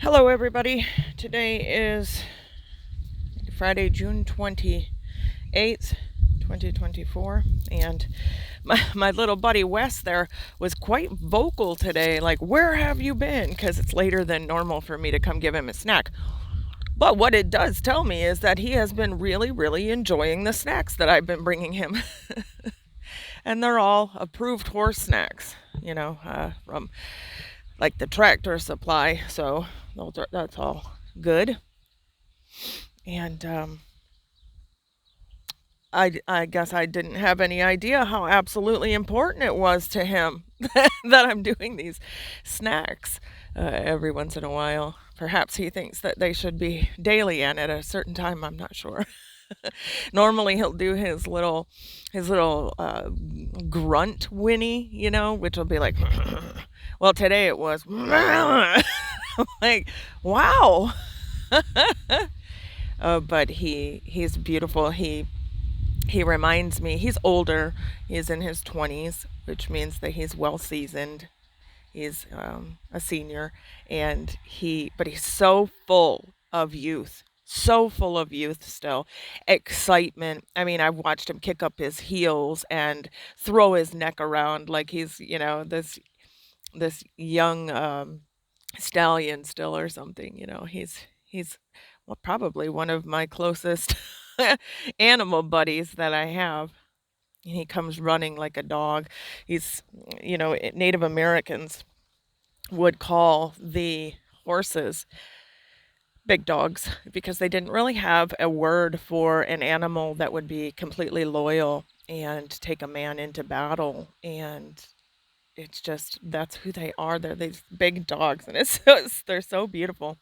Hello, everybody. Today is Friday, June 28th, 2024, and my little buddy Wes there was quite vocal today, like, where have you been? Because it's later than normal for me to come give him a snack. But what it does tell me is that he has been really, really enjoying the snacks that I've been bringing him. And they're all approved horse snacks, from like the Tractor Supply. So that's all good. And I guess I didn't have any idea how absolutely important it was to him that I'm doing these snacks every once in a while. Perhaps he thinks that they should be daily and at a certain time. I'm not sure. Normally he'll do his little grunt whinny, which will be like, well, today it was like, wow. But he's beautiful. He reminds me, he's older. He's in his 20s, which means that he's well seasoned. He's a senior, but he's so full of youth. So full of youth still. Excitement. I mean, I've watched him kick up his heels and throw his neck around like he's, this young stallion still or something. He's well, probably one of my closest animal buddies that I have. He comes running like a dog. He's, Native Americans would call the horses big dogs because they didn't really have a word for an animal that would be completely loyal and take a man into battle. And it's just, that's who they are. They're these big dogs, and they're so beautiful.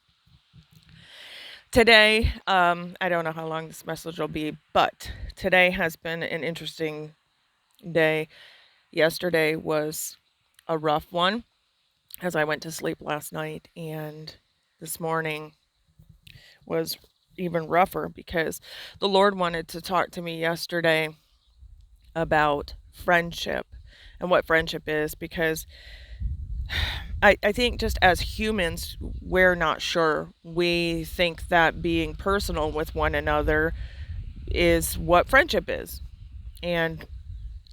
Today, I don't know how long this message will be, but today has been an interesting day. Yesterday was a rough one as I went to sleep last night, and this morning was even rougher because the Lord wanted to talk to me yesterday about friendship and what friendship is, because I think just as humans, we're not sure. We think that being personal with one another is what friendship is. And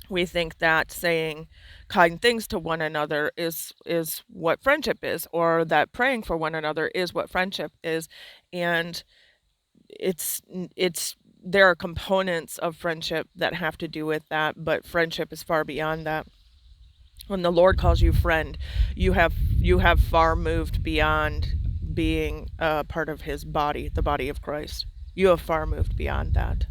we think that saying kind things to one another is what friendship is, or that praying for one another is what friendship is. And it's there are components of friendship that have to do with that, but friendship is far beyond that. When the Lord calls you friend, you have far moved beyond being a part of his body, the body of Christ. You have far moved beyond that.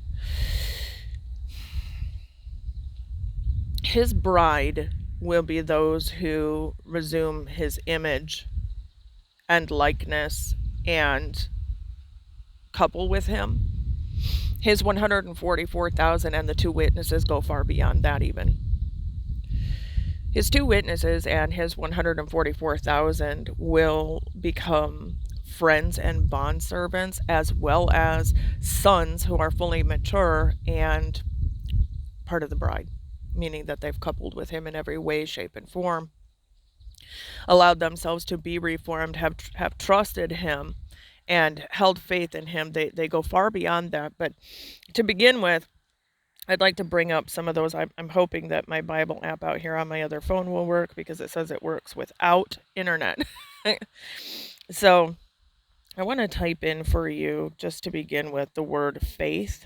His bride will be those who resume his image and likeness and couple with him. His 144,000 and the two witnesses go far beyond that even. His two witnesses and his 144,000 will become friends and bondservants, as well as sons who are fully mature and part of the bride, meaning that they've coupled with him in every way, shape, and form, allowed themselves to be reformed, have trusted him, and held faith in him. They go far beyond that. But to begin with, I'd like to bring up some of those. I'm hoping that my Bible app out here on my other phone will work, because it says it works without internet. So I want to type in for you, just to begin with, the word faith.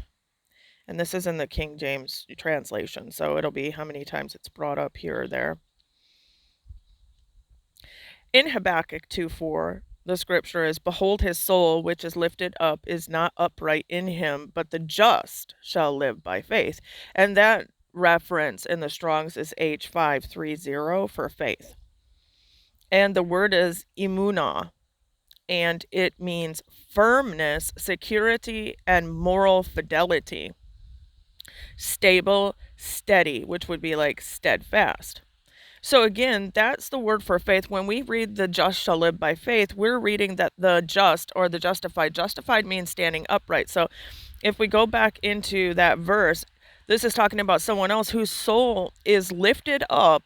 And this is in the King James translation, so it'll be how many times it's brought up here or there. In Habakkuk 2:4, the scripture is, behold, his soul, which is lifted up, is not upright in him, but the just shall live by faith. And that reference in the Strong's is H530 for faith. And the word is emunah, and it means firmness, security, and moral fidelity. Stable, steady, which would be like steadfast. So again, that's the word for faith. When we read the just shall live by faith, we're reading that the just, or the justified means standing upright. So if we go back into that verse, this is talking about someone else whose soul is lifted up,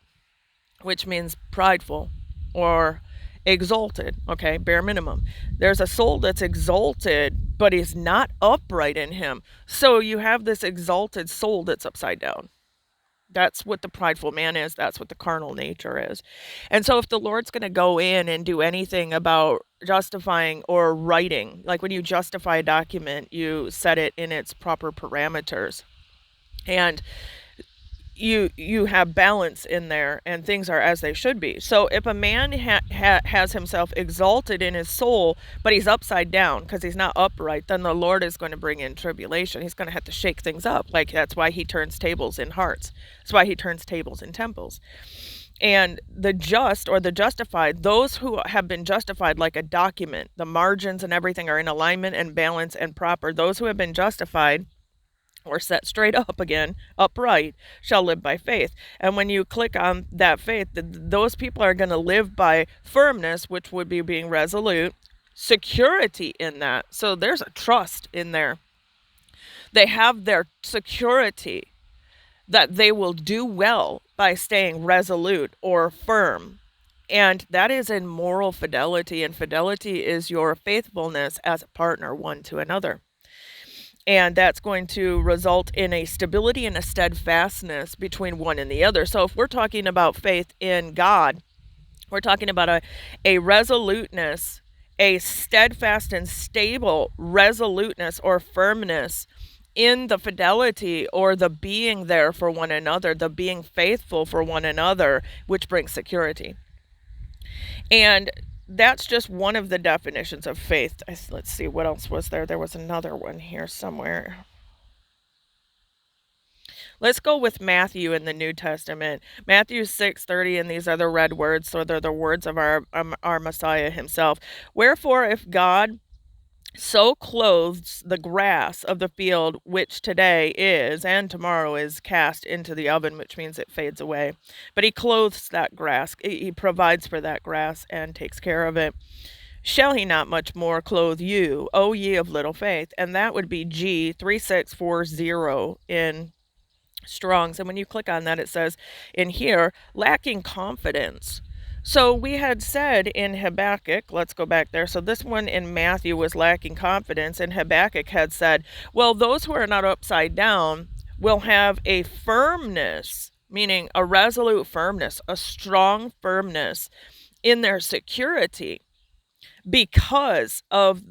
which means prideful or exalted, okay, bare minimum. There's a soul that's exalted, but is not upright in him. So you have this exalted soul that's upside down. That's what the prideful man is. That's what the carnal nature is. And so if the Lord's going to go in and do anything about justifying or writing, like when you justify a document, you set it in its proper parameters. And you have balance in there, and things are as they should be. So if a man has himself exalted in his soul, but he's upside down because he's not upright, then the Lord is going to bring in tribulation. He's going to have to shake things up. Like, that's why he turns tables in hearts. That's why he turns tables in temples. And the just, or the justified, those who have been justified like a document, the margins and everything are in alignment and balance and proper. Those who have been justified or set straight up again, upright, shall live by faith. And when you click on that faith, those people are going to live by firmness, which would be being resolute, security in that. So there's a trust in there. They have their security that they will do well by staying resolute or firm. And that is in moral fidelity, and fidelity is your faithfulness as a partner one to another. And that's going to result in a stability and a steadfastness between one and the other. So if we're talking about faith in God, we're talking about a resoluteness, a steadfast and stable resoluteness or firmness in the fidelity, or the being there for one another, the being faithful for one another, which brings security. And that's just one of the definitions of faith. Let's see, what else was there? There was another one here somewhere. Let's go with Matthew in the New Testament. Matthew 6:30, and these are the red words, so they're the words of our Messiah himself. Wherefore, if God so clothes the grass of the field, which today is and tomorrow is cast into the oven, which means it fades away. But he clothes that grass. He provides for that grass and takes care of it. Shall he not much more clothe you, O ye of little faith? And that would be G 3640 in Strong's. And when you click on that, it says in here, lacking confidence. So we had said in Habakkuk, let's go back there. So this one in Matthew was lacking confidence, and Habakkuk had said, well, those who are not upside down will have a firmness, meaning a resolute firmness, a strong firmness in their security because of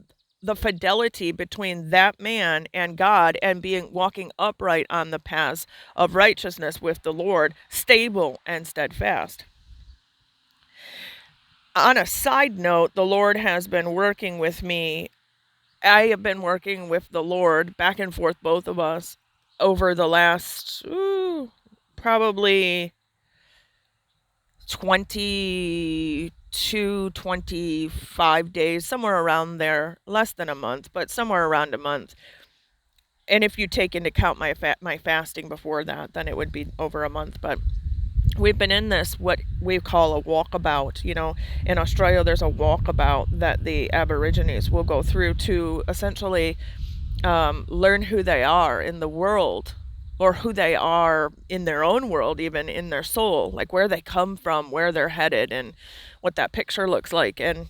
the fidelity between that man and God, and walking upright on the paths of righteousness with the Lord, stable and steadfast. On a side note, the Lord has been working with me. I have been working with the Lord back and forth, both of us, over the last probably 25 days, somewhere around there, less than a month, but somewhere around a month. And if you take into account my fasting before that, then it would be over a month. But we've been in this, what we call a walkabout. You know, in Australia, there's a walkabout that the Aborigines will go through to essentially learn who they are in the world, or who they are in their own world, even in their soul, like where they come from, where they're headed, and what that picture looks like. And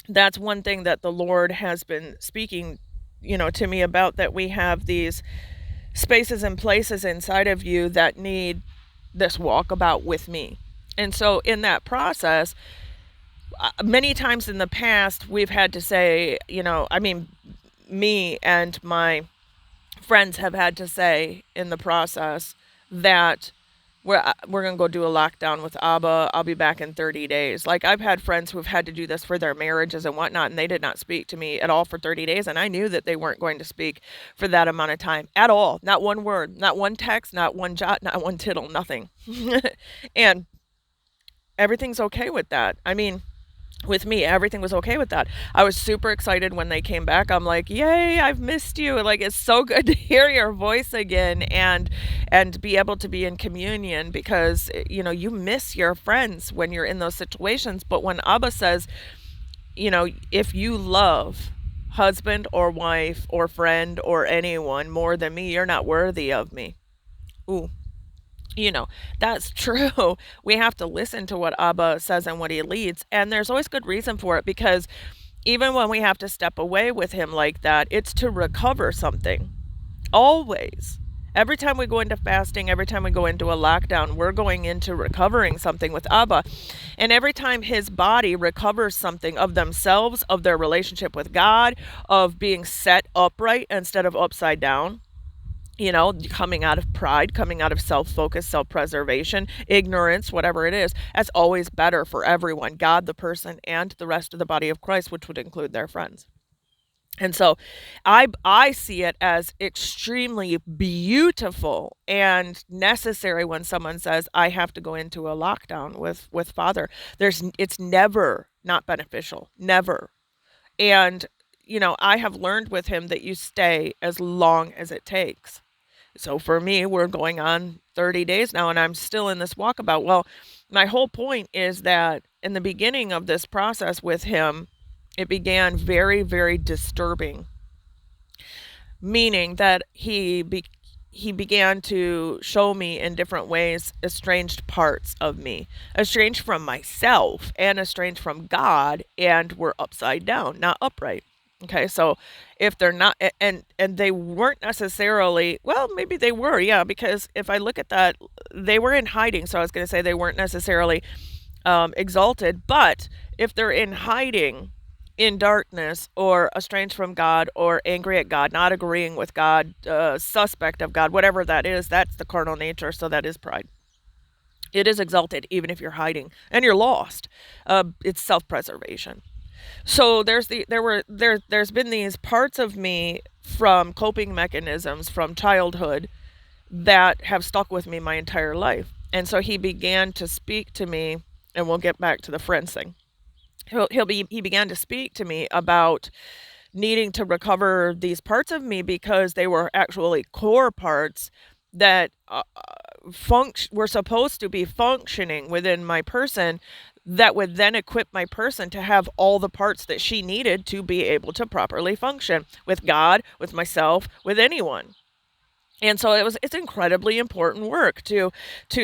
that's one thing that the Lord has been speaking, to me about, that we have these spaces and places inside of you that need this walkabout with me. And so in that process, many times in the past, we've had to say, me and my friends have had to say in the process that we're going to go do a lockdown with Abba. I'll be back in 30 days. Like, I've had friends who have had to do this for their marriages and whatnot, and they did not speak to me at all for 30 days. And I knew that they weren't going to speak for that amount of time at all. Not one word, not one text, not one jot, not one tittle, nothing. And everything's okay with that. With me, everything was okay with that. I was super excited when they came back. I'm like, yay, I've missed you. Like, it's so good to hear your voice again, and be able to be in communion, because, you miss your friends when you're in those situations. But when Abba says, if you love husband or wife or friend or anyone more than me, you're not worthy of me. Ooh. You know, that's true. We have to listen to what Abba says and what he leads. And there's always good reason for it, because even when we have to step away with him like that, it's to recover something. Always. Every time we go into fasting, every time we go into a lockdown, we're going into recovering something with Abba. And every time his body recovers something of themselves, of their relationship with God, of being set upright instead of upside down, coming out of pride, coming out of self-focus, self-preservation, ignorance, whatever it is, that's always better for everyone, God, the person, and the rest of the body of Christ, which would include their friends. And so I see it as extremely beautiful and necessary when someone says, I have to go into a lockdown with Father. It's never not beneficial. Never. And I have learned with him that you stay as long as it takes. So for me, we're going on 30 days now, and I'm still in this walkabout. Well, my whole point is that in the beginning of this process with him, it began very, very disturbing, meaning that he began to show me in different ways estranged parts of me, estranged from myself and estranged from God, and we're upside down, not upright. Okay, so if they're not, and they weren't necessarily, well, maybe they were, yeah, because if I look at that, they were in hiding. So I was going to say they weren't necessarily exalted, but if they're in hiding, in darkness, or estranged from God, or angry at God, not agreeing with God, suspect of God, whatever that is, that's the carnal nature. So that is pride. It is exalted even if you're hiding and you're lost. It's self-preservation. So there's been these parts of me from coping mechanisms from childhood that have stuck with me my entire life. And so he began to speak to me, and we'll get back to the friends thing. He began to speak to me about needing to recover these parts of me because they were actually core parts that were supposed to be functioning within my person, that would then equip my person to have all the parts that she needed to be able to properly function with God, with myself, with anyone. And so it's incredibly important work to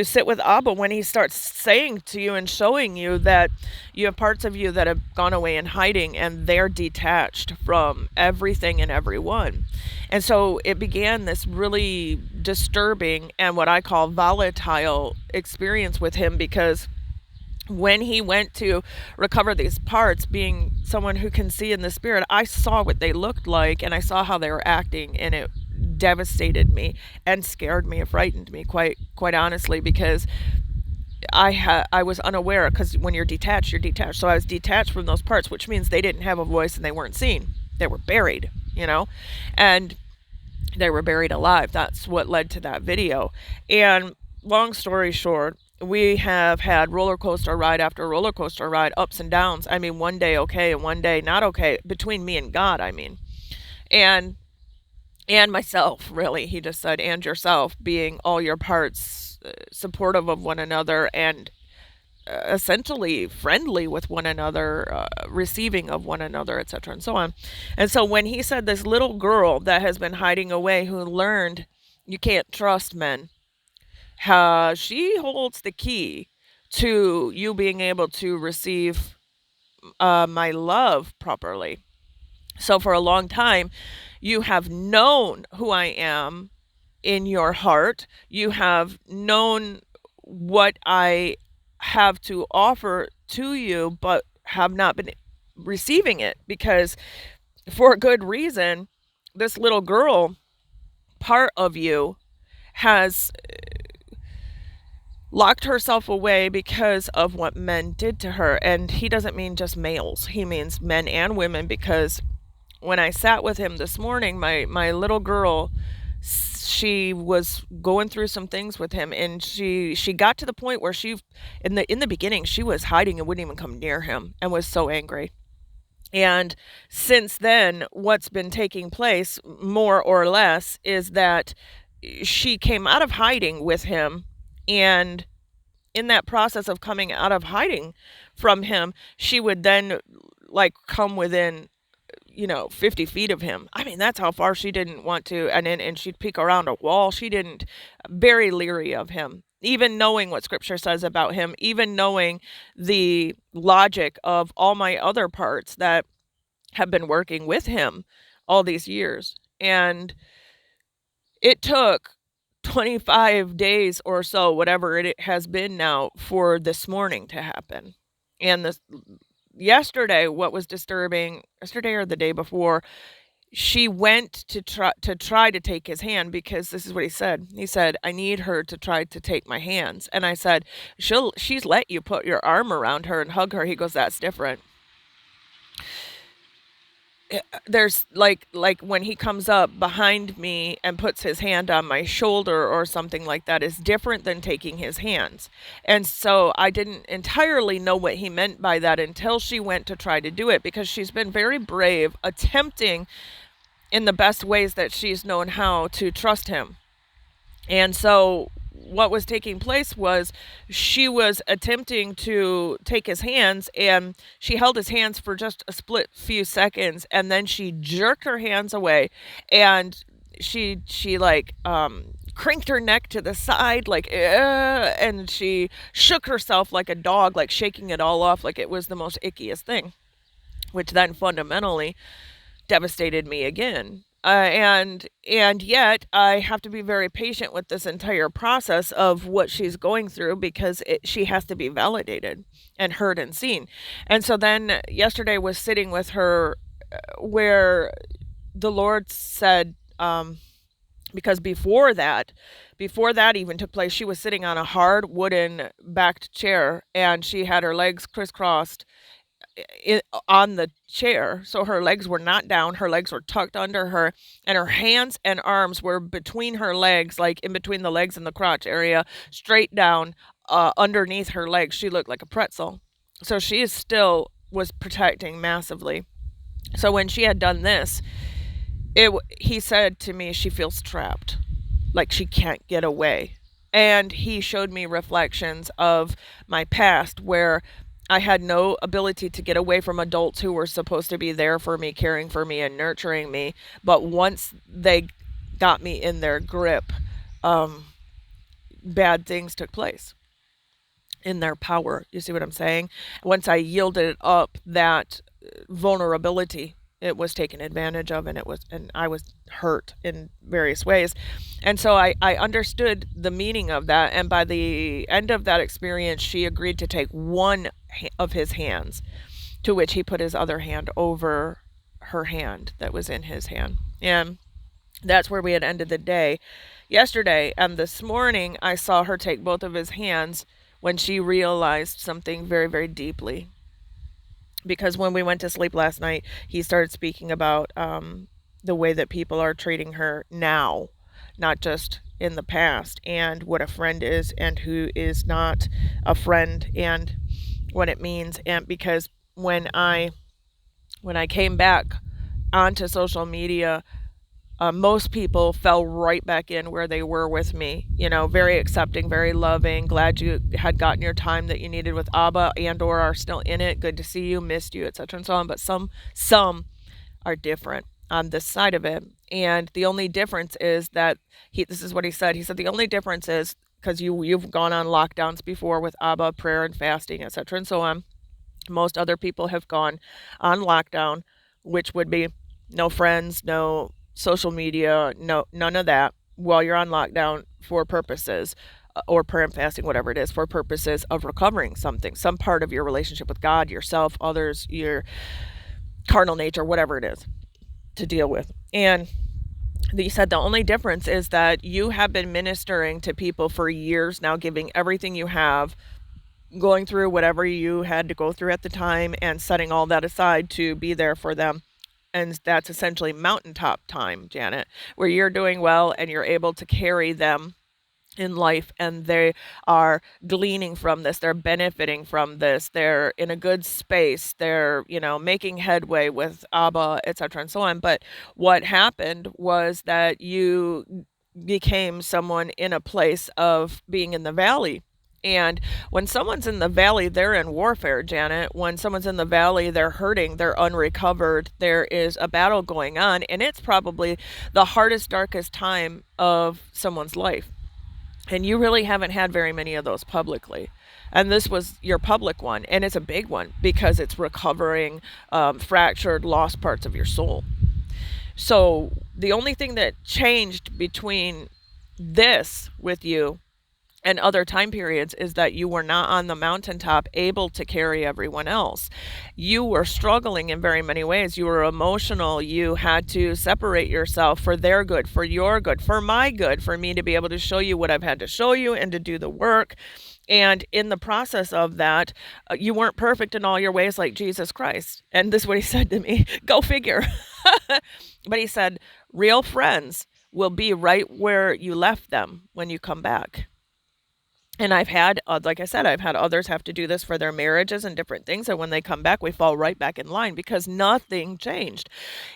sit with Abba when he starts saying to you and showing you that you have parts of you that have gone away in hiding, and they're detached from everything and everyone. And so it began this really disturbing and what I call volatile experience with him, because when he went to recover these parts, being someone who can see in the spirit, I saw what they looked like and I saw how they were acting, and it devastated me and scared me and frightened me, quite honestly, because I was unaware, because when you're detached, you're detached. So I was detached from those parts, which means they didn't have a voice and they weren't seen. They were buried, and they were buried alive. That's what led to that video. And long story short, we have had roller coaster ride after roller coaster ride, ups and downs. I mean, one day okay and one day not okay, between me and God, I mean. And myself, really. He just said, and yourself, being all your parts supportive of one another, and essentially friendly with one another, receiving of one another, etc., and so on. And so when he said this little girl that has been hiding away, who learned you can't trust men, she holds the key to you being able to receive my love properly. So for a long time, you have known who I am in your heart. You have known what I have to offer to you, but have not been receiving it, because for a good reason, this little girl part of you has locked herself away because of what men did to her. And he doesn't mean just males, he means men and women, because when I sat with him this morning, my little girl, she was going through some things with him, and she got to the point where she, in the beginning, she was hiding and wouldn't even come near him, and was so angry. And since then, what's been taking place, more or less, is that she came out of hiding with him, and in that process of coming out of hiding from him, she would then like come within 50 feet of him. I mean, that's how far she didn't want to. And she'd peek around a wall. She didn't, very leery of him. even knowing what scripture says about him, even knowing the logic of all my other parts that have been working with him all these years. And it took 25 days or so, whatever it has been now, for this morning to happen. And this yesterday, what was disturbing, yesterday or the day before, she went to try to take his hand, because this is what he said. He said, "I need her to try to take my hands." And I said, she's let you put your arm around her and hug her. He goes, "That's different." There's like when he comes up behind me and puts his hand on my shoulder or something like that is different than taking his hands. And so I didn't entirely know what he meant by that until she went to try to do it, because she's been very brave, attempting in the best ways that she's known how to trust him. And so what was taking place was she was attempting to take his hands, and she held his hands for just a split few seconds, and then she jerked her hands away, and she like cranked her neck to the side like and she shook herself like a dog, like shaking it all off like it was the most ickiest thing, which then fundamentally devastated me again. And yet I have to be very patient with this entire process of what she's going through, because she has to be validated and heard and seen. And so then yesterday was sitting with her, where the Lord said, because before that even took place, she was sitting on a hard wooden backed chair, and she had her legs crisscrossed on the chair, so her legs were not down, her legs were tucked under her, and her hands and arms were between her legs, like in between the legs and the crotch area, straight down underneath her legs. She looked like a pretzel. So she still was protecting massively. So when she had done this, he said to me, she feels trapped, like she can't get away. And he showed me reflections of my past, where I had no ability to get away from adults who were supposed to be there for me, caring for me, and nurturing me. But once they got me in their grip, bad things took place in their power. You see what I'm saying? Once I yielded up that vulnerability, it was taken advantage of, and I was hurt in various ways. And so I understood the meaning of that. And by the end of that experience, she agreed to take one of his hands, to which he put his other hand over her hand that was in his hand. And that's where we had ended the day yesterday. And this morning, I saw her take both of his hands when she realized something very, very deeply. Because when we went to sleep last night, he started speaking about the way that people are treating her now, not just in the past, and what a friend is and who is not a friend, and what it means. And because when I came back onto social media, most people fell right back in where they were with me, very accepting, very loving, glad you had gotten your time that you needed with Abba, and or are still in it, good to see you, missed you, etc. and so on. But some are different on this side of it. And the only difference is that this is what he said. He said the only difference is, because you've gone on lockdowns before with Abba, prayer and fasting, etc. and so on. Most other people have gone on lockdown, which would be no friends, no social media, no, none of that, while you're on lockdown, for purposes, or prayer and fasting, whatever it is, for purposes of recovering something, some part of your relationship with God, yourself, others, your carnal nature, whatever it is, to deal with. And he said the only difference is that you have been ministering to people for years now, giving everything you have, going through whatever you had to go through at the time, and setting all that aside to be there for them. And that's essentially mountaintop time, Janet, where you're doing well and you're able to carry them in life, and they are gleaning from this, they're benefiting from this, they're in a good space, they're making headway with Abba, etc. and so on. But what happened was that you became someone in a place of being in the valley. And when someone's in the valley, they're in warfare, Janet. When someone's in the valley, they're hurting, they're unrecovered, there is a battle going on, and it's probably the hardest, darkest time of someone's life. And you really haven't had very many of those publicly. And this was your public one. And it's a big one because it's recovering fractured, lost parts of your soul. So the only thing that changed between this with you and other time periods is that you were not on the mountaintop able to carry everyone else. You were struggling in very many ways. You were emotional. You had to separate yourself for their good, for your good, for my good, for me to be able to show you what I've had to show you and to do the work. And in the process of that, you weren't perfect in all your ways like Jesus Christ. And this is what he said to me. Go figure. But he said, real friends will be right where you left them when you come back. And I've had, like I said, I've had others have to do this for their marriages and different things. And when they come back, we fall right back in line because nothing changed.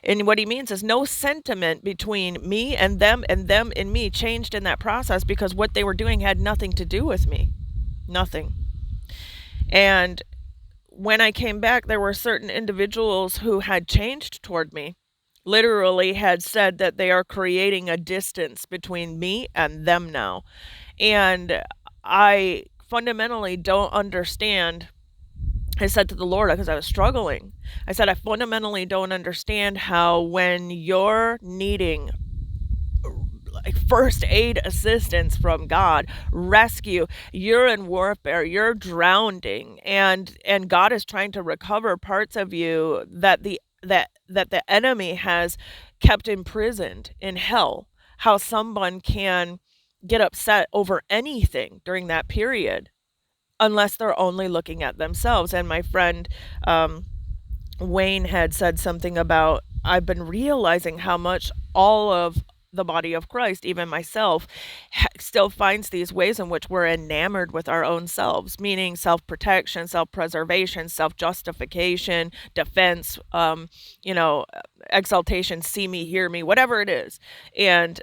And what he means is no sentiment between me and them and me changed in that process because what they were doing had nothing to do with me. Nothing. And when I came back, there were certain individuals who had changed toward me, literally had said that they are creating a distance between me and them now. And I fundamentally don't understand. I said to the Lord, because I was struggling, I said, I fundamentally don't understand how when you're needing like first aid assistance from God, rescue, you're in warfare, you're drowning, and God is trying to recover parts of you that the enemy has kept imprisoned in hell. How someone can get upset over anything during that period unless they're only looking at themselves. And my friend Wayne had said something about, I've been realizing how much all of the body of Christ, even myself, still finds these ways in which we're enamored with our own selves, meaning self-protection, self-preservation, self-justification, defense, exaltation, see me, hear me, whatever it is. And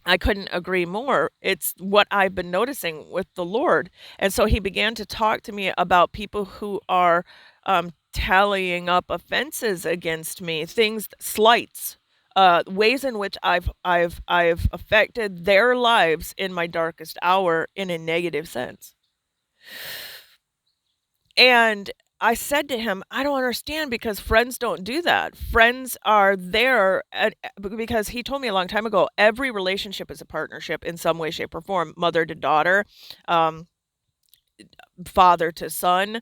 I couldn't agree more. It's what I've been noticing with the Lord. And so he began to talk to me about people who are tallying up offenses against me, things, slights, ways in which I've affected their lives in my darkest hour in a negative sense. And I said to him, I don't understand because friends don't do that. Friends are there because he told me a long time ago, every relationship is a partnership in some way, shape, or form. Mother to daughter, father to son,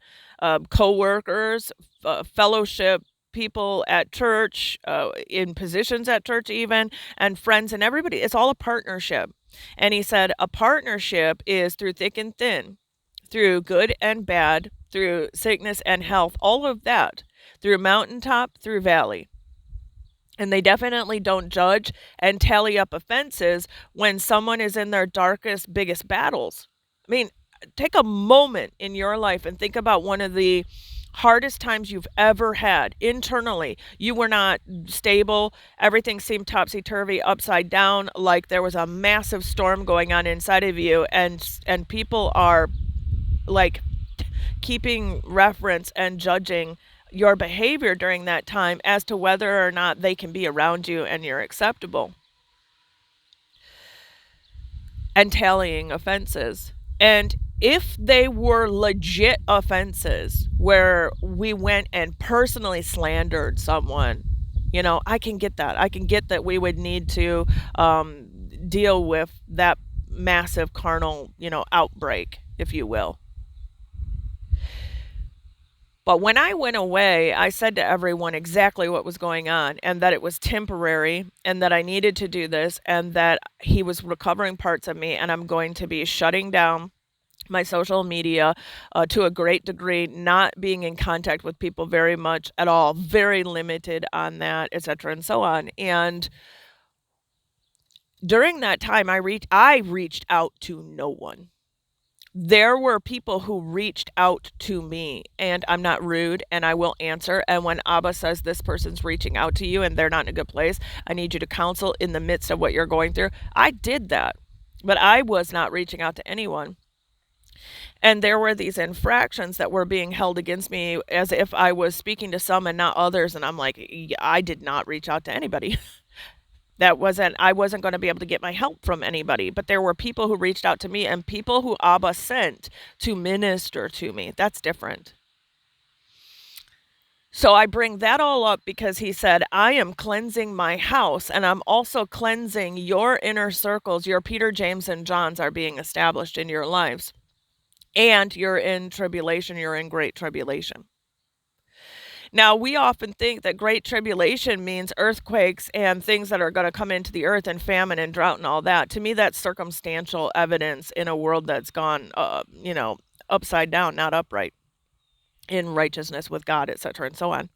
co-workers, fellowship, people at church, in positions at church even, and friends and everybody. It's all a partnership. And he said, a partnership is through thick and thin, through good and bad, through sickness and health, all of that, through mountaintop, through valley. And they definitely don't judge and tally up offenses when someone is in their darkest, biggest battles. I mean, take a moment in your life and think about one of the hardest times you've ever had internally. You were not stable. Everything seemed topsy-turvy, upside down, like there was a massive storm going on inside of you, and people are like keeping reference and judging your behavior during that time as to whether or not they can be around you and you're acceptable, and tallying offenses. And if they were legit offenses where we went and personally slandered someone, I can get that. I can get that we would need to deal with that massive carnal, outbreak, if you will. But when I went away, I said to everyone exactly what was going on and that it was temporary and that I needed to do this and that he was recovering parts of me, and I'm going to be shutting down my social media to a great degree, not being in contact with people very much at all, very limited on that, etc., and so on. And during that time, I reached out to no one. There were people who reached out to me, and I'm not rude and I will answer. And when Abba says this person's reaching out to you and they're not in a good place, I need you to counsel in the midst of what you're going through. I did that, but I was not reaching out to anyone. And there were these infractions that were being held against me as if I was speaking to some and not others. And I'm like, I did not reach out to anybody. I wasn't going to be able to get my help from anybody, but there were people who reached out to me and people who Abba sent to minister to me. That's different. So I bring that all up because he said, I am cleansing my house and I'm also cleansing your inner circles. Your Peter, James, and Johns are being established in your lives. And you're in tribulation, you're in great tribulation. Now, we often think that great tribulation means earthquakes and things that are going to come into the earth and famine and drought and all that. To me, that's circumstantial evidence in a world that's gone, upside down, not upright, in righteousness with God, etc., and so on.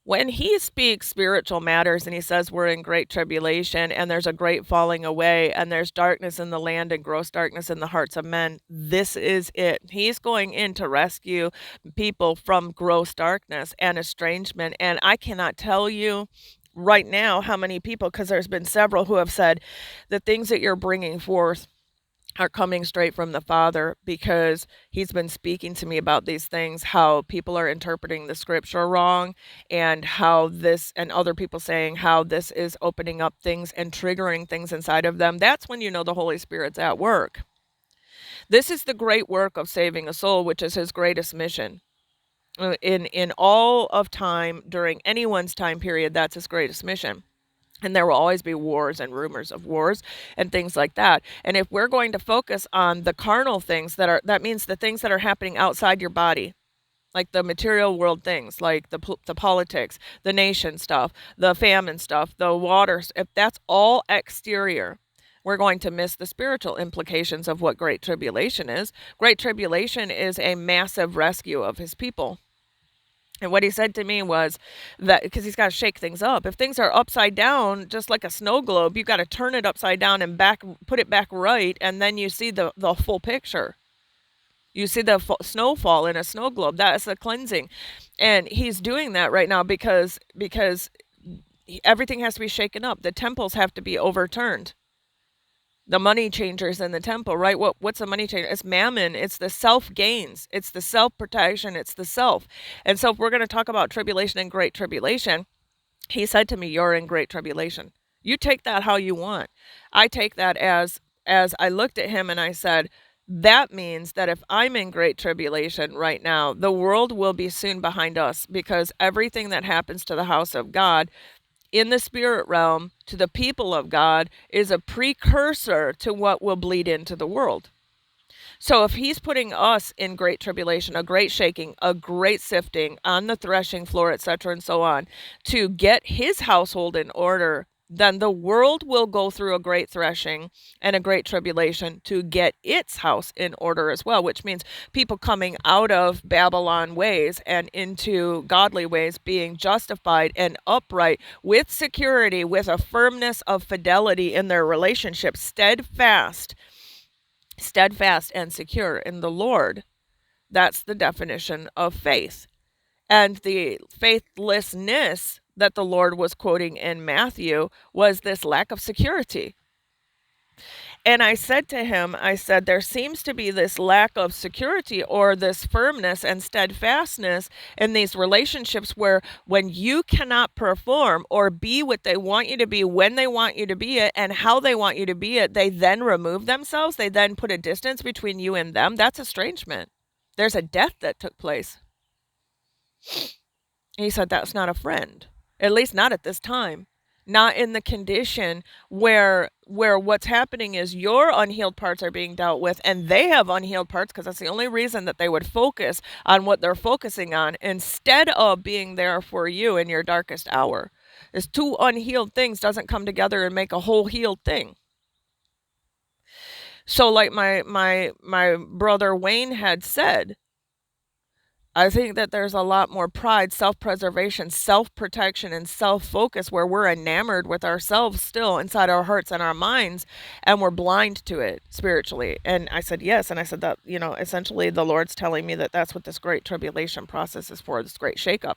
When he speaks spiritual matters and he says we're in great tribulation and there's a great falling away and there's darkness in the land and gross darkness in the hearts of men, this is it. He's going in to rescue people from gross darkness and estrangement. And I cannot tell you right now how many people, because there's been several who have said the things that you're bringing forth are coming straight from the Father, because he's been speaking to me about these things, how people are interpreting the scripture wrong, and how this, and other people saying how this is opening up things and triggering things inside of them. That's when you know the Holy Spirit's at work. This is the great work of saving a soul, which is his greatest mission. In all of time, during anyone's time period, that's his greatest mission. And there will always be wars and rumors of wars and things like that. And if we're going to focus on the carnal things that means the things that are happening outside your body, like the material world things, like the politics, the nation stuff, the famine stuff, the waters, if that's all exterior, we're going to miss the spiritual implications of what Great Tribulation is. Great Tribulation is a massive rescue of his people. And what he said to me was that, because he's got to shake things up. If things are upside down, just like a snow globe, you've got to turn it upside down and put it back right, and then you see the full picture. You see the snowfall in a snow globe. That's a cleansing. And he's doing that right now because everything has to be shaken up. The temples have to be overturned. The money changers in the temple, right? What's a money changer? It's mammon. It's the self gains. It's the self protection. It's the self. And so if we're going to talk about tribulation and great tribulation, he said to me, you're in great tribulation. You take that how you want. I take that as I looked at him and I said, that means that if I'm in great tribulation right now, the world will be soon behind us, because everything that happens to the house of God in the spirit realm to the people of God is a precursor to what will bleed into the world. So if he's putting us in great tribulation, a great shaking, a great sifting on the threshing floor, etc., and so on, to get his household in order, then the world will go through a great threshing and a great tribulation to get its house in order as well, which means people coming out of Babylon ways and into godly ways, being justified and upright with security, with a firmness of fidelity in their relationship, steadfast and secure in the Lord. That's the definition of faith. And the faithlessness that the Lord was quoting in Matthew was this lack of security. And I said to him, there seems to be this lack of security or this firmness and steadfastness in these relationships where when you cannot perform or be what they want you to be, when they want you to be it, and how they want you to be it, they then remove themselves. They then put a distance between you and them. That's estrangement. There's a death that took place. He said that's not a friend, at least not at this time, not in the condition where what's happening is your unhealed parts are being dealt with and they have unhealed parts, because that's the only reason that they would focus on what they're focusing on instead of being there for you in your darkest hour. Is two unhealed things doesn't come together and make a whole healed thing. So like my brother Wayne had said, I think that there's a lot more pride, self-preservation, self-protection, and self-focus where we're enamored with ourselves still inside our hearts and our minds, and we're blind to it spiritually. And I said, yes. And I said that, essentially the Lord's telling me that that's what this great tribulation process is for, this great shakeup.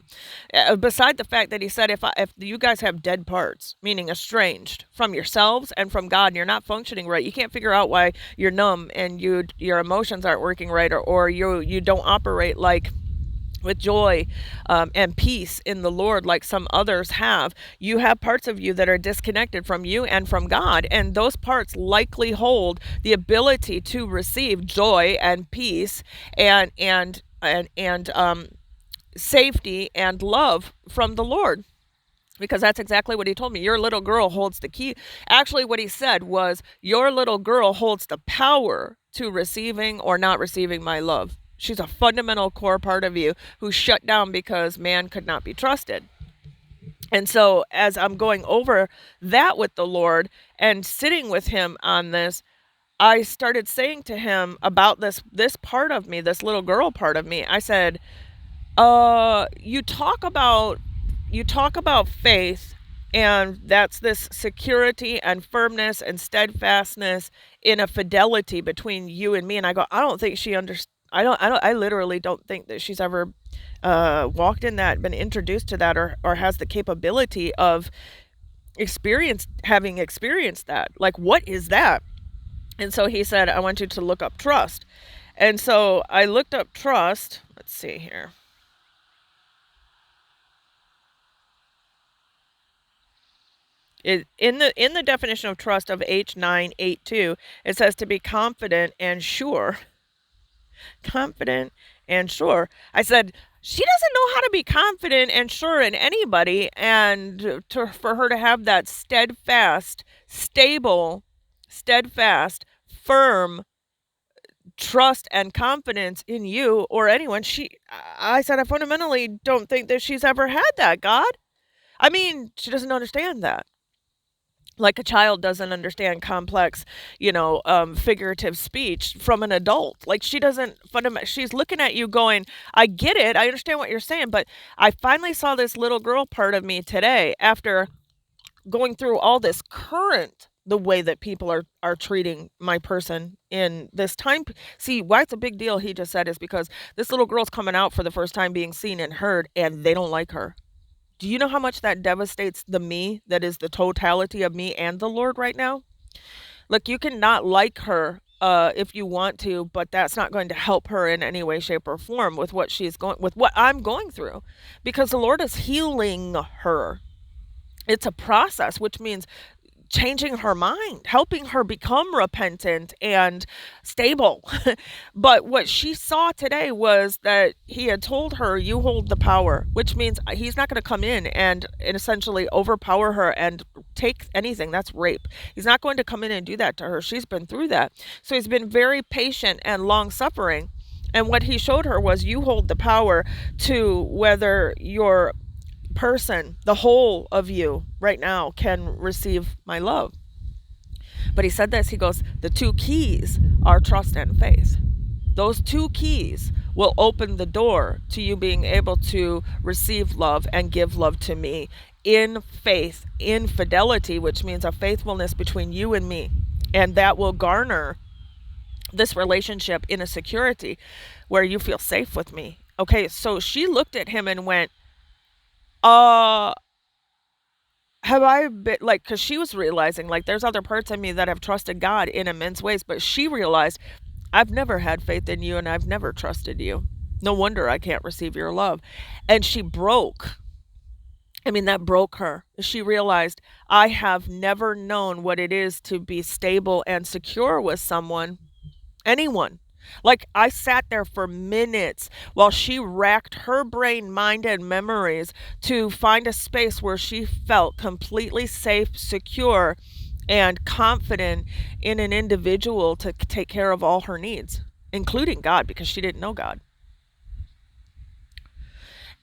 Beside the fact that he said, if you guys have dead parts, meaning estranged from yourselves and from God, and you're not functioning right, you can't figure out why you're numb and your emotions aren't working right, or you don't operate like with joy and peace in the Lord, like some others have. You have parts of you that are disconnected from you and from God, and those parts likely hold the ability to receive joy and peace and safety and love from the Lord. Because that's exactly what he told me. Your little girl holds the key. Actually, what he said was, your little girl holds the power to receiving or not receiving my love. She's a fundamental core part of you who's shut down because man could not be trusted. And so, as I'm going over that with the Lord and sitting with him on this, I started saying to him about this part of me, this little girl part of me. I said, you talk about faith, and that's this security and firmness and steadfastness in a fidelity between you and me. And I go, I don't think she understands. I literally don't think that she's ever walked in that, been introduced to that, or has the capability of having experienced that. Like, what is that? And so he said, I want you to look up trust. And so I looked up trust. Let's see here. In the definition of trust of H982, it says to be confident and sure. Confident and sure. I said, she doesn't know how to be confident and sure in anybody, and for her to have that steadfast, stable, steadfast, firm trust and confidence in you or anyone. I said, I fundamentally don't think that she's ever had that, God. I mean, she doesn't understand that. Like a child doesn't understand complex, figurative speech from an adult. Like, she doesn't she's looking at you going, I get it. I understand what you're saying. But I finally saw this little girl part of me today after going through all this the way that people are treating my person in this time. See, why it's a big deal, he just said, is because this little girl's coming out for the first time being seen and heard, and they don't like her. Do you know how much that devastates the me that is the totality of me and the Lord right now? Look, you can not like her if you want to, but that's not going to help her in any way, shape, or form with what I'm going through, because the Lord is healing her. It's a process, which means changing her mind, helping her become repentant and stable. But what she saw today was that he had told her, you hold the power, which means he's not going to come in and essentially overpower her and take anything. That's rape. He's not going to come in and do that to her. She's been through that. So he's been very patient and long suffering. And what he showed her was, you hold the power to whether your person, the whole of you right now, can receive my love. But he said this, he goes, the two keys are trust and faith. Those two keys will open the door to you being able to receive love and give love to me in faith, in fidelity, which means a faithfulness between you and me. And that will garner this relationship in a security where you feel safe with me. Okay, so she looked at him and went, have I been, like, because she was realizing, like, there's other parts of me that have trusted God in immense ways, but she realized, I've never had faith in you and I've never trusted you. No wonder I can't receive your love. And she broke. I mean, that broke her. She realized, I have never known what it is to be stable and secure with anyone. Like, I sat there for minutes while she racked her brain, mind, and memories to find a space where she felt completely safe, secure, and confident in an individual to take care of all her needs, including God, because she didn't know God.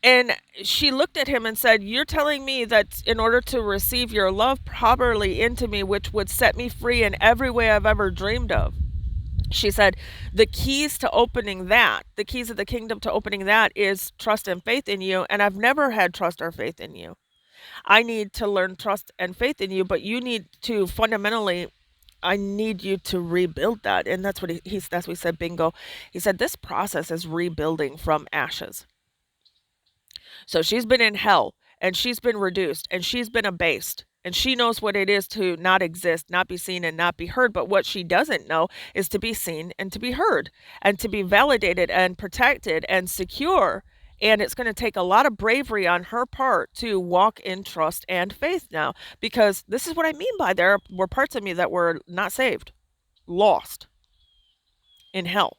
And she looked at him and said, you're telling me that in order to receive your love properly into me, which would set me free in every way I've ever dreamed of, she said, the keys to opening that, the keys of the kingdom to opening that is trust and faith in you. And I've never had trust or faith in you. I need to learn trust and faith in you, but you need to fundamentally, I need you to rebuild that. And that's what that's what he said, bingo. He said, this process is rebuilding from ashes. So she's been in hell, and she's been reduced, and she's been abased. And she knows what it is to not exist, not be seen, and not be heard. But what she doesn't know is to be seen and to be heard, and to be validated and protected and secure And it's going to take a lot of bravery on her part to walk in trust and faith now, because this is what I mean by there were parts of me that were not saved, lost in hell.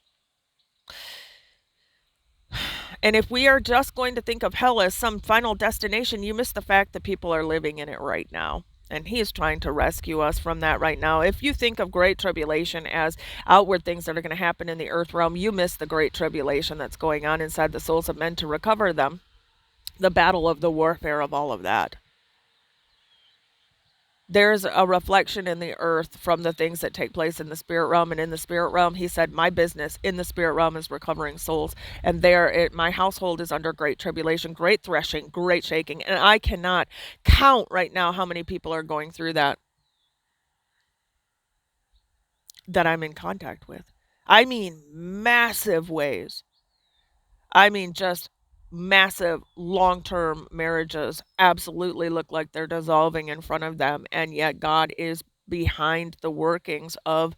And if we are just going to think of hell as some final destination, you miss the fact that people are living in it right now. And he is trying to rescue us from that right now. If you think of great tribulation as outward things that are going to happen in the earth realm, you miss the great tribulation that's going on inside the souls of men to recover them. The battle of the warfare of all of that. There's a reflection in the earth from the things that take place in the spirit realm. And in the spirit realm, he said, my business in the spirit realm is recovering souls. And my household is under great tribulation, great threshing, great shaking. And I cannot count right now how many people are going through that I'm in contact with. I mean, massive ways. I mean, just massive long-term marriages absolutely look like they're dissolving in front of them, and yet God is behind the workings of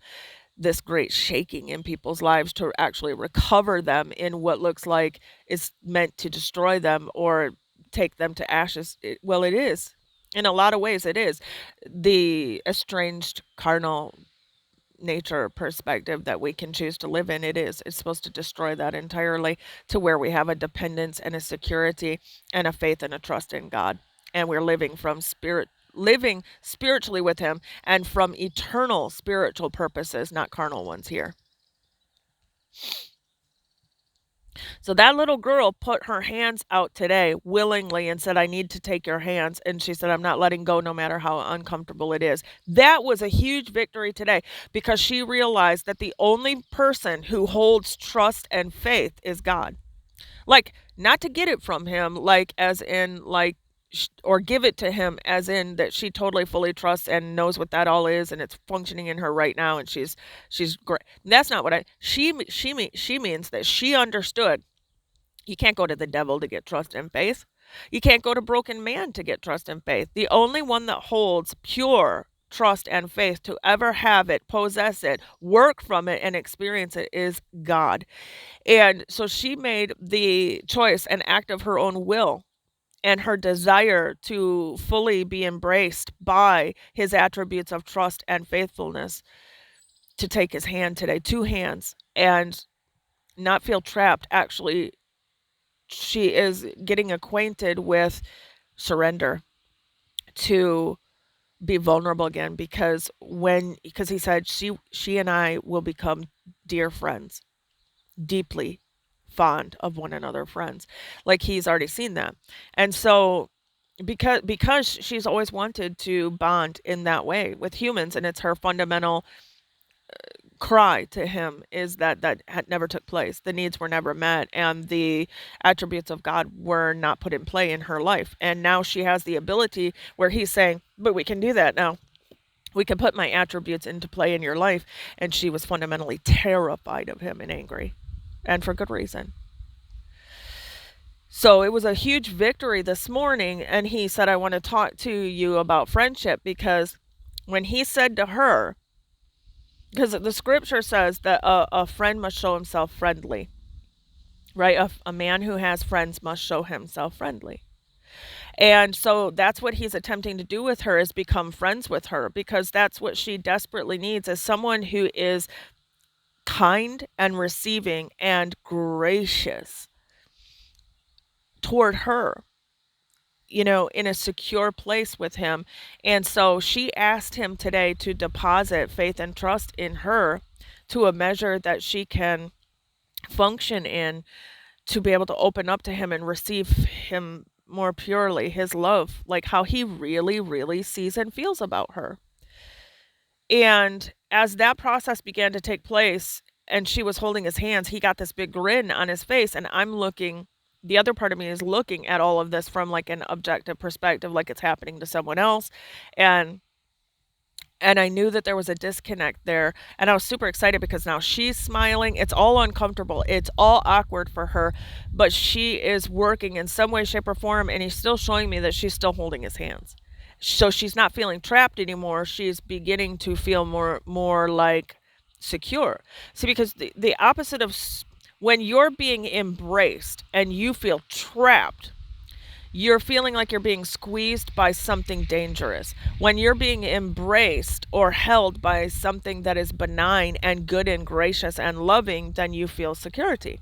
this great shaking in people's lives to actually recover them in what looks like is meant to destroy them or take them to ashes. Well, it is. In a lot of ways, it is. The estranged carnal nature perspective that we can choose to live in, it's supposed to destroy that entirely to where we have a dependence and a security and a faith and a trust in God, and we're living spiritually with him and from eternal spiritual purposes, not carnal ones here. So that little girl put her hands out today willingly and said, I need to take your hands. And she said, I'm not letting go no matter how uncomfortable it is. That was a huge victory today because she realized that the only person who holds trust and faith is God. Like, not to get it from him, like, as in, like, or give it to him as in that she totally fully trusts and knows what that all is and it's functioning in her right now and she's great. That's not what she means that she understood. You can't go to the devil to get trust and faith. You can't go to broken man to get trust and faith. The only one that holds pure trust and faith to ever have it, possess it, work from it, and experience it is God. And so she made the choice, an act of her own will and her desire to fully be embraced by his attributes of trust and faithfulness, to take his hand today, two hands, and not feel trapped. Actually, she is getting acquainted with surrender, to be vulnerable again, because he said she and I will become dear friends, deeply fond of one another friends. Like, he's already seen that. And so because she's always wanted to bond in that way with humans, and it's her fundamental cry to him, is that had never took place. The needs were never met, and the attributes of God were not put in play in her life. And now she has the ability where he's saying, but we can do that now. We can put my attributes into play in your life. And she was fundamentally terrified of him and angry, and for good reason. So it was a huge victory this morning. And he said, I want to talk to you about friendship, because when he said to her, because the scripture says that a friend must show himself friendly, right? A man who has friends must show himself friendly. And so that's what he's attempting to do with her, is become friends with her, because that's what she desperately needs, is someone who is kind and receiving and gracious toward her, in a secure place with him. And so she asked him today to deposit faith and trust in her to a measure that she can function in, to be able to open up to him and receive him more purely, his love, like how he really, really sees and feels about her. And as that process began to take place and she was holding his hands, he got this big grin on his face. And the other part of me is looking at all of this from like an objective perspective, like it's happening to someone else. And I knew that there was a disconnect there. And I was super excited because now she's smiling. It's all uncomfortable. It's all awkward for her. But she is working in some way, shape, or form. And he's still showing me that she's still holding his hands. So she's not feeling trapped anymore. She's beginning to feel more like secure. See, because the opposite of When you're being embraced and you feel trapped, you're feeling like you're being squeezed by something dangerous. When you're being embraced or held by something that is benign and good and gracious and loving, then you feel security.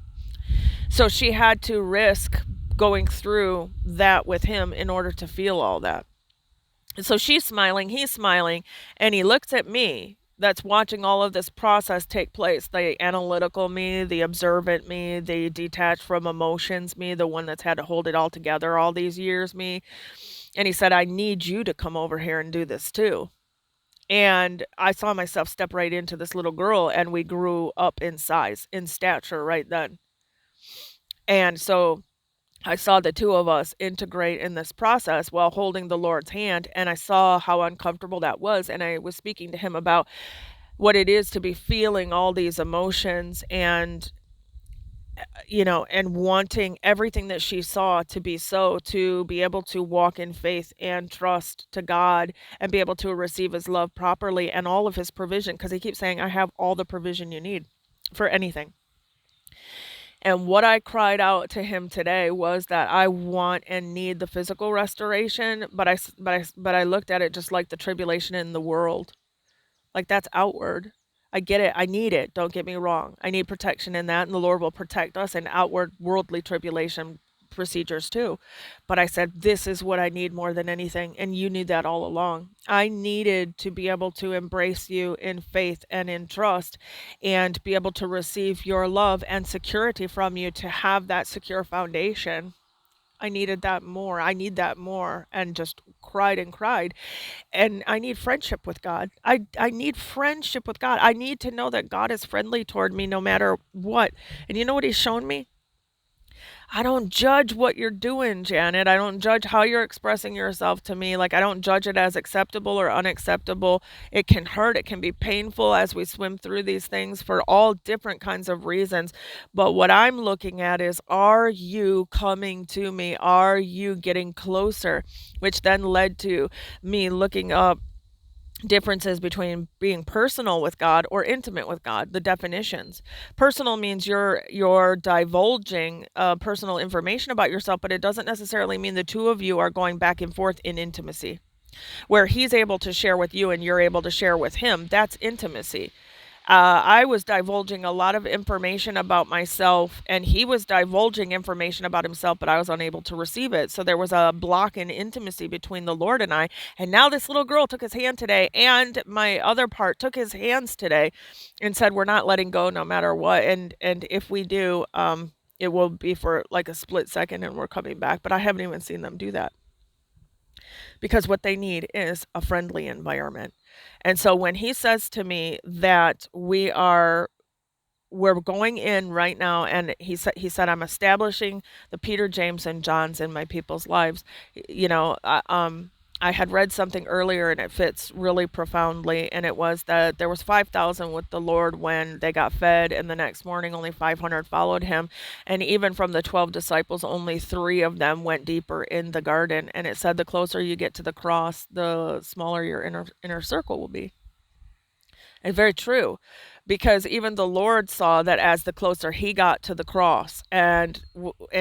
So she had to risk going through that with him in order to feel all that. So she's smiling, he's smiling, and he looks at me that's watching all of this process take place, the analytical me, the observant me, the detached from emotions me, the one that's had to hold it all together all these years me. And he said, I need you to come over here and do this too. And I saw myself step right into this little girl, and we grew up in size, in stature right then. And so I saw the two of us integrate in this process while holding the Lord's hand, and I saw how uncomfortable that was. And I was speaking to him about what it is to be feeling all these emotions and, and wanting everything that she saw to be so, to be able to walk in faith and trust to God and be able to receive his love properly and all of his provision. Because he keeps saying, I have all the provision you need for anything. And what I cried out to him today was that I want and need the physical restoration, but I looked at it just like the tribulation in the world. Like, that's outward. I get it. I need it. Don't get me wrong. I need protection in that, and the Lord will protect us in outward worldly tribulation procedures too. But I said, this is what I need more than anything. And you knew that all along. I needed to be able to embrace you in faith and in trust and be able to receive your love and security from you, to have that secure foundation. I needed that more. I need that more. And just cried and cried. And I need friendship with God. I need friendship with God. I need to know that God is friendly toward me no matter what. And you know what he's shown me? I don't judge what you're doing, Janet. I don't judge how you're expressing yourself to me. Like, I don't judge it as acceptable or unacceptable. It can hurt. It can be painful as we swim through these things for all different kinds of reasons. But what I'm looking at is, are you coming to me? Are you getting closer? Which then led to me looking up differences between being personal with God or intimate with God, the definitions. Personal means you're divulging personal information about yourself, but it doesn't necessarily mean the two of you are going back and forth in intimacy, where he's able to share with you and you're able to share with him. That's intimacy. I was divulging a lot of information about myself, and he was divulging information about himself, but I was unable to receive it. So there was a block in intimacy between the Lord and I. And now this little girl took his hand today, and my other part took his hands today and said, we're not letting go no matter what. And if we do, it will be for like a split second and we're coming back. But I haven't even seen them do that, because what they need is a friendly environment. And so when he says to me that we're going in right now, and he said I'm establishing the Peter, James, and Johns in my people's lives. I had read something earlier and it fits really profoundly, and it was that there was 5,000 with the Lord when they got fed, and the next morning only 500 followed him. And even from the 12 disciples, only 3 of them went deeper in the garden. And it said the closer you get to the cross, the smaller your inner circle will be. And very true, because even the Lord saw that as the closer he got to the cross, and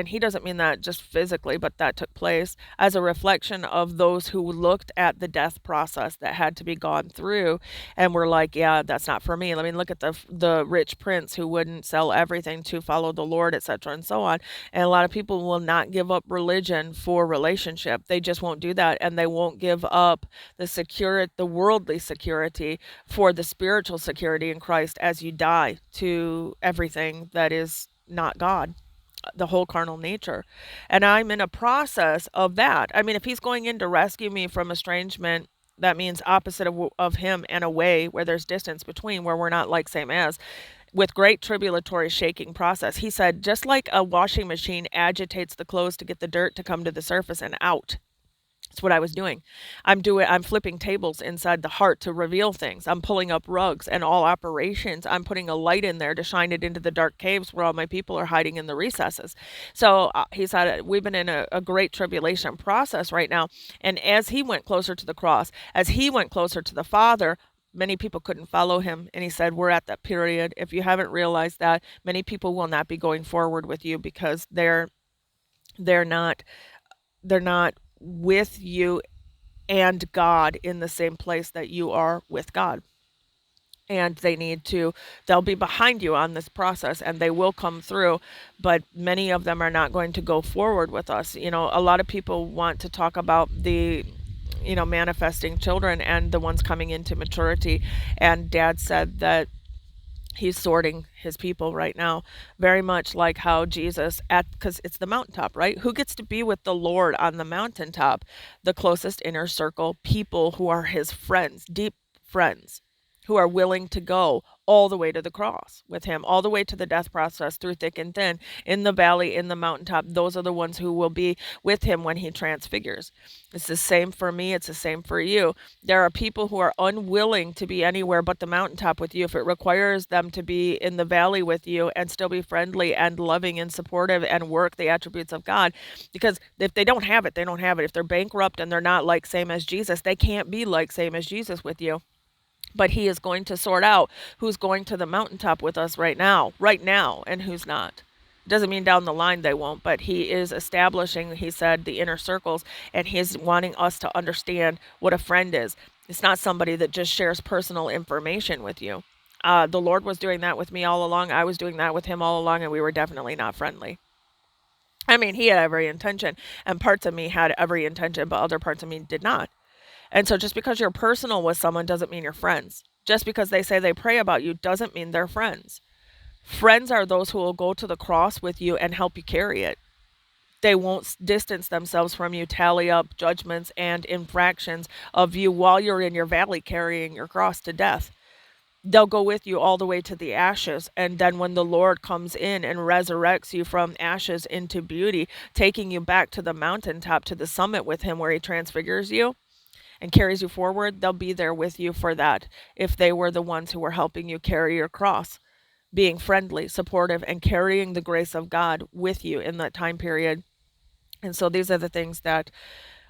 he doesn't mean that just physically, but that took place as a reflection of those who looked at the death process that had to be gone through, and were like, yeah, that's not for me. I mean, look at the rich prince who wouldn't sell everything to follow the Lord, etc., and so on. And a lot of people will not give up religion for relationship. They just won't do that, and they won't give up the worldly security for the spiritual security in Christ as you die to everything that is not God, the whole carnal nature. And I'm in a process of that. I mean, if he's going in to rescue me from estrangement, that means opposite of him, and away where there's distance between, where we're not like same as, with great tribulatory shaking process. He said, just like a washing machine agitates the clothes to get the dirt to come to the surface and out. That's what I was doing. I'm flipping tables inside the heart to reveal things. I'm pulling up rugs and all operations. I'm putting a light in there to shine it into the dark caves where all my people are hiding in the recesses. So he said, we've been in a great tribulation process right now. And as he went closer to the cross, as he went closer to the Father, many people couldn't follow him. And he said, we're at that period. If you haven't realized that, many people will not be going forward with you because they're not they're not with you and God in the same place that you are with God. And they'll be behind you on this process and they will come through, but many of them are not going to go forward with us. A lot of people want to talk about the manifesting children and the ones coming into maturity. And Dad said that he's sorting his people right now, very much like how Jesus because it's the mountaintop, right? Who gets to be with the Lord on the mountaintop? The closest inner circle, people who are his friends, deep friends, who are willing to go all the way to the cross with him, all the way to the death process, through thick and thin, in the valley, in the mountaintop. Those are the ones who will be with him when he transfigures. It's the same for me. It's the same for you. There are people who are unwilling to be anywhere but the mountaintop with you if it requires them to be in the valley with you and still be friendly and loving and supportive and work the attributes of God. Because if they don't have it, they don't have it. If they're bankrupt and they're not like same as Jesus, they can't be like same as Jesus with you. But he is going to sort out who's going to the mountaintop with us right now, and who's not. Doesn't mean down the line they won't, but he is establishing, he said, the inner circles, and he's wanting us to understand what a friend is. It's not somebody that just shares personal information with you. The Lord was doing that with me all along. I was doing that with him all along, and we were definitely not friendly. I mean, he had every intention, and parts of me had every intention, but other parts of me did not. And so just because you're personal with someone doesn't mean you're friends. Just because they say they pray about you doesn't mean they're friends. Friends are those who will go to the cross with you and help you carry it. They won't distance themselves from you, tally up judgments and infractions of you while you're in your valley carrying your cross to death. They'll go with you all the way to the ashes. And then when the Lord comes in and resurrects you from ashes into beauty, taking you back to the mountaintop, to the summit with him where he transfigures you and carries you forward, they'll be there with you for that if they were the ones who were helping you carry your cross, being friendly, supportive, and carrying the grace of God with you in that time period. And so these are the things that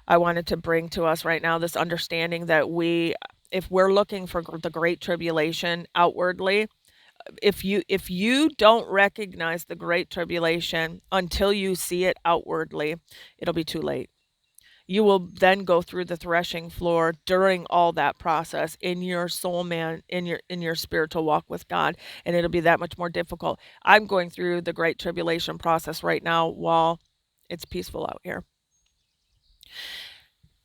I wanted to bring to us right now, this understanding that if we're looking for the great tribulation outwardly, if you don't recognize the great tribulation until you see it outwardly, it'll be too late. You will then go through the threshing floor during all that process in your soul man, in your spiritual walk with God, and it'll be that much more difficult. I'm going through the great tribulation process right now while it's peaceful out here.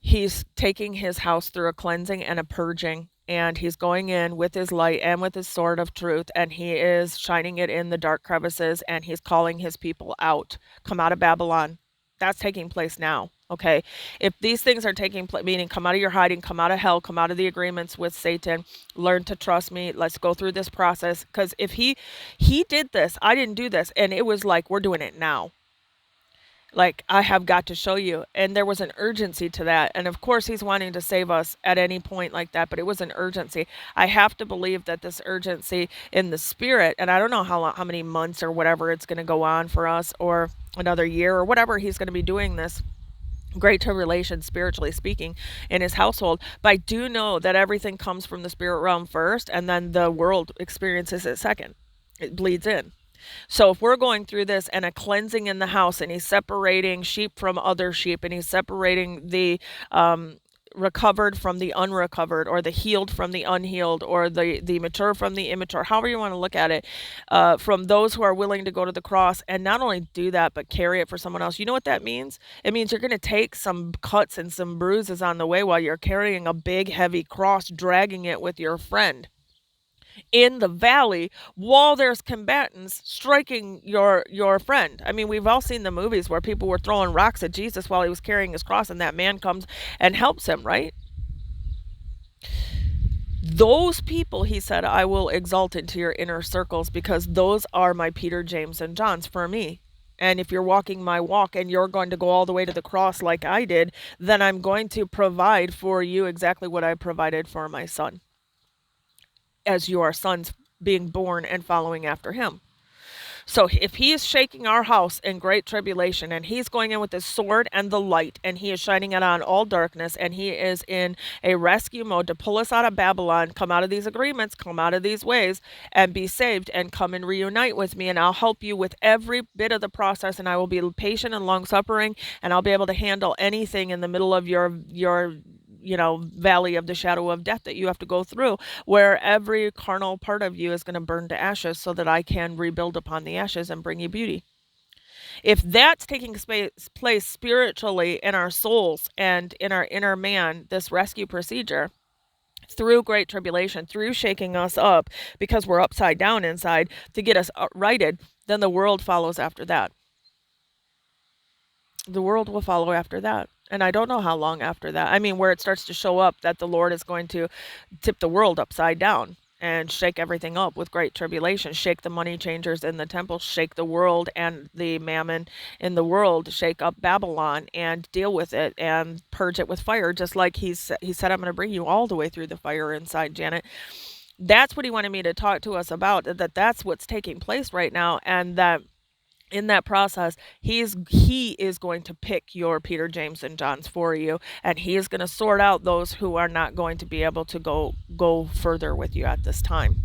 He's taking his house through a cleansing and a purging, and he's going in with his light and with his sword of truth, and he is shining it in the dark crevices, and he's calling his people out. Come out of Babylon. That's taking place now. Okay. If these things are taking place, meaning come out of your hiding, come out of hell, come out of the agreements with Satan, learn to trust me. Let's go through this process. Because if he did this, I didn't do this. And it was like, we're doing it now. Like, I have got to show you. And there was an urgency to that. And of course, he's wanting to save us at any point like that, but it was an urgency. I have to believe that this urgency in the spirit, and I don't know how many months or whatever it's going to go on for us, or another year, or whatever he's going to be doing this great tribulation, spiritually speaking, in his household. But I do know that everything comes from the spirit realm first, and then the world experiences it second. It bleeds in. So if we're going through this and a cleansing in the house, and he's separating sheep from other sheep, and he's separating the recovered from the unrecovered, or the healed from the unhealed, or the mature from the immature, however you want to look at it, from those who are willing to go to the cross and not only do that, but carry it for someone else. You know what that means? It means you're going to take some cuts and some bruises on the way while you're carrying a big, heavy cross, dragging it with your friend in the valley while there's combatants striking your friend. I mean, we've all seen the movies where people were throwing rocks at Jesus while he was carrying his cross, and that man comes and helps him, right? Those people, he said, I will exalt into your inner circles, because those are my Peter, James, and Johns for me. And if you're walking my walk and you're going to go all the way to the cross like I did, then I'm going to provide for you exactly what I provided for my son, as your sons being born and following after him. So if he is shaking our house in great tribulation, and he's going in with his sword and the light, and he is shining it on all darkness, and he is in a rescue mode to pull us out of Babylon, come out of these agreements, come out of these ways, and be saved, and come and reunite with me, and I'll help you with every bit of the process, and I will be patient and long suffering, and I'll be able to handle anything in the middle of your valley of the shadow of death that you have to go through, where every carnal part of you is going to burn to ashes, so that I can rebuild upon the ashes and bring you beauty. If that's taking place spiritually in our souls and in our inner man, this rescue procedure, through great tribulation, through shaking us up because we're upside down inside to get us righted, then the world follows after that. The world will follow after that. And I don't know how long after that. I mean, where it starts to show up that the Lord is going to tip the world upside down and shake everything up with great tribulation, shake the money changers in the temple, shake the world and the mammon in the world, shake up Babylon and deal with it and purge it with fire, just like he said, I'm going to bring you all the way through the fire inside, Janet. That's what he wanted me to talk to us about, that's what's taking place right now, and that in that process, he is going to pick your Peter, James, and Johns for you, and he is going to sort out those who are not going to be able to go further with you at this time.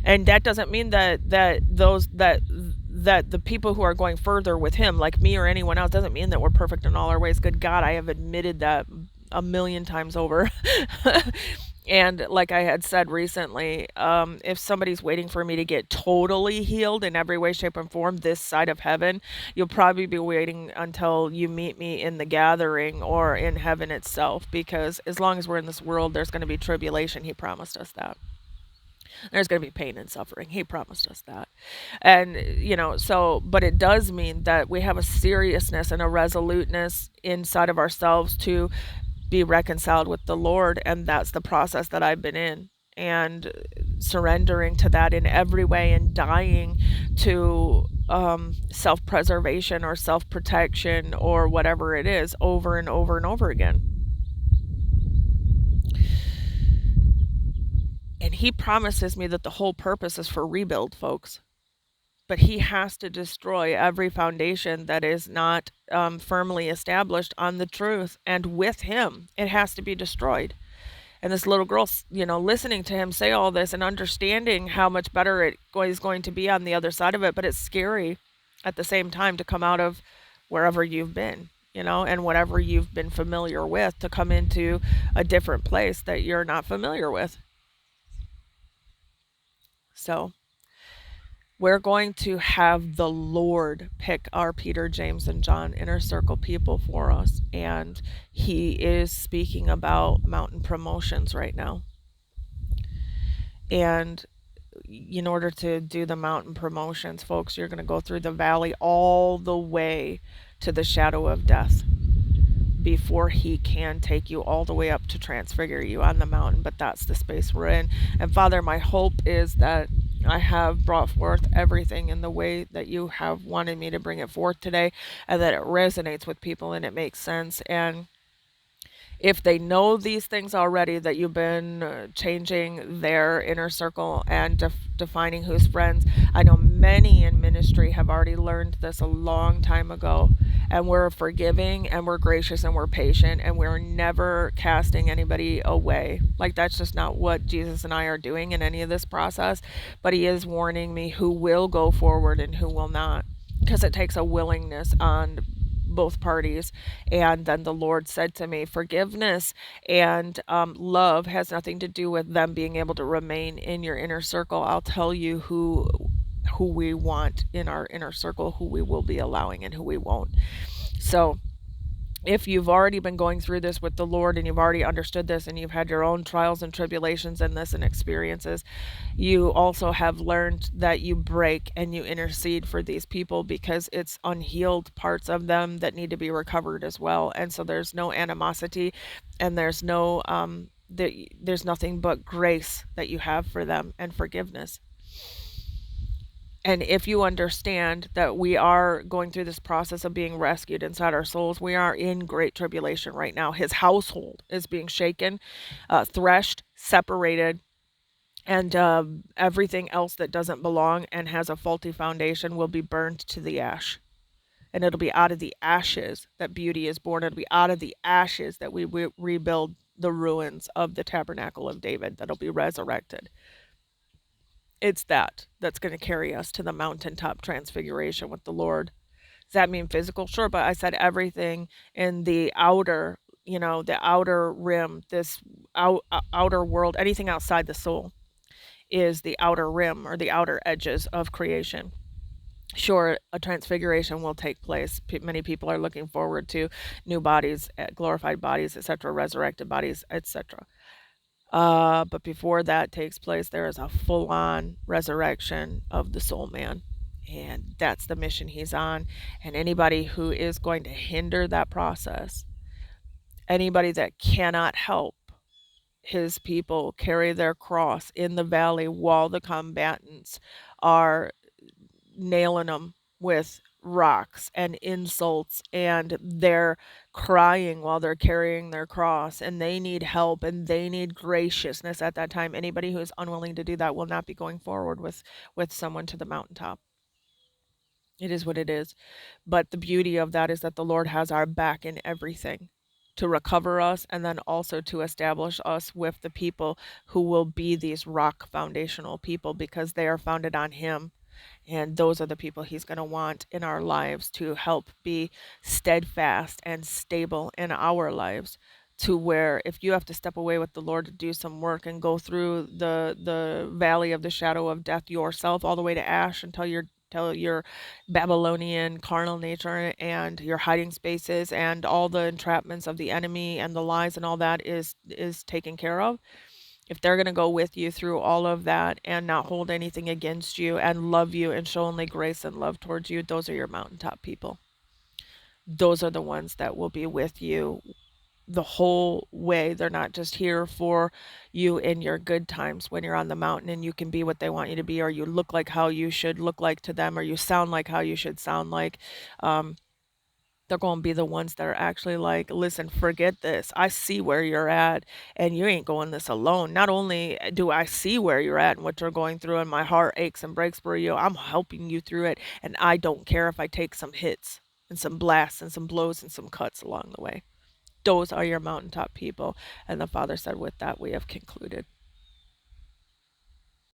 And that doesn't mean that the people who are going further with him, like me or anyone else, doesn't mean that we're perfect in all our ways. Good God, I have admitted that a million times over. And like I had said recently, if somebody's waiting for me to get totally healed in every way, shape, and form this side of heaven, you'll probably be waiting until you meet me in the gathering or in heaven itself. Because as long as we're in this world, there's going to be tribulation. He promised us that. There's going to be pain and suffering. He promised us that. And, but it does mean that we have a seriousness and a resoluteness inside of ourselves to be reconciled with the Lord, and that's the process that I've been in, and surrendering to that in every way, and dying to self-preservation or self-protection or whatever it is over and over and over again. And he promises me that the whole purpose is for rebuild, folks. But he has to destroy every foundation that is not firmly established on the truth. And with him, it has to be destroyed. And this little girl, listening to him say all this and understanding how much better it is going to be on the other side of it. But it's scary at the same time to come out of wherever you've been, and whatever you've been familiar with, to come into a different place that you're not familiar with. So we're going to have the Lord pick our Peter, James, and John inner circle people for us. And he is speaking about mountain promotions right now. And in order to do the mountain promotions, folks, you're going to go through the valley all the way to the shadow of death before he can take you all the way up to transfigure you on the mountain. But that's the space we're in. And Father, my hope is that I have brought forth everything in the way that you have wanted me to bring it forth today, and that it resonates with people and it makes sense. And if they know these things already, that you've been changing their inner circle and defining who's friends. I know many in ministry have already learned this a long time ago, and we're forgiving and we're gracious and we're patient, and we're never casting anybody away. Like, that's just not what Jesus and I are doing in any of this process. But he is warning me who will go forward and who will not, because it takes a willingness on both parties. And then the Lord said to me, forgiveness and love has nothing to do with them being able to remain in your inner circle. I'll tell you who we want in our inner circle, who we will be allowing and who we won't. So if you've already been going through this with the Lord, and you've already understood this, and you've had your own trials and tribulations in this and experiences, you also have learned that you break and you intercede for these people, because it's unhealed parts of them that need to be recovered as well. And so there's no animosity, and there's no there's nothing but grace that you have for them, and forgiveness. And if you understand that we are going through this process of being rescued inside our souls, we are in great tribulation right now. His household is being shaken, threshed, separated, And everything else that doesn't belong and has a faulty foundation will be burned to the ash. And it'll be out of the ashes that beauty is born. It'll be out of the ashes that we rebuild the ruins of the tabernacle of David that'll be resurrected. It's that's going to carry us to the mountaintop transfiguration with the Lord. Does that mean physical? Sure, but I said everything in the outer, the outer rim, this outer world, anything outside the soul is the outer rim or the outer edges of creation. Sure, a transfiguration will take place. Many people are looking forward to new bodies, glorified bodies, etc., resurrected bodies, etc. But before that takes place, there is a full on resurrection of the soul man. And that's the mission he's on. And anybody who is going to hinder that process, anybody that cannot help his people carry their cross in the valley while the combatants are nailing them with rocks and insults, and they're crying while they're carrying their cross, and they need help and they need graciousness at that time. Anybody who is unwilling to do that will not be going forward with someone to the mountaintop. It is what it is. But the beauty of that is that the Lord has our back in everything to recover us, and then also to establish us with the people who will be these rock foundational people, because they are founded on him. And those are the people he's going to want in our lives to help be steadfast and stable in our lives, to where if you have to step away with the Lord to do some work and go through the valley of the shadow of death yourself all the way to ash until your Babylonian carnal nature and your hiding spaces and all the entrapments of the enemy and the lies and all that is taken care of. If they're going to go with you through all of that and not hold anything against you and love you and show only grace and love towards you, those are your mountaintop people. Those are the ones that will be with you the whole way. They're not just here for you in your good times when you're on the mountain and you can be what they want you to be, or you look like how you should look like to them, or you sound like how you should sound like. Um, they're going to be the ones that are actually like, listen, forget this. I see where you're at, and you ain't going this alone. Not only do I see where you're at and what you're going through, and my heart aches and breaks for you, I'm helping you through it. And I don't care if I take some hits and some blasts and some blows and some cuts along the way. Those are your mountaintop people. And the Father said, with that, we have concluded.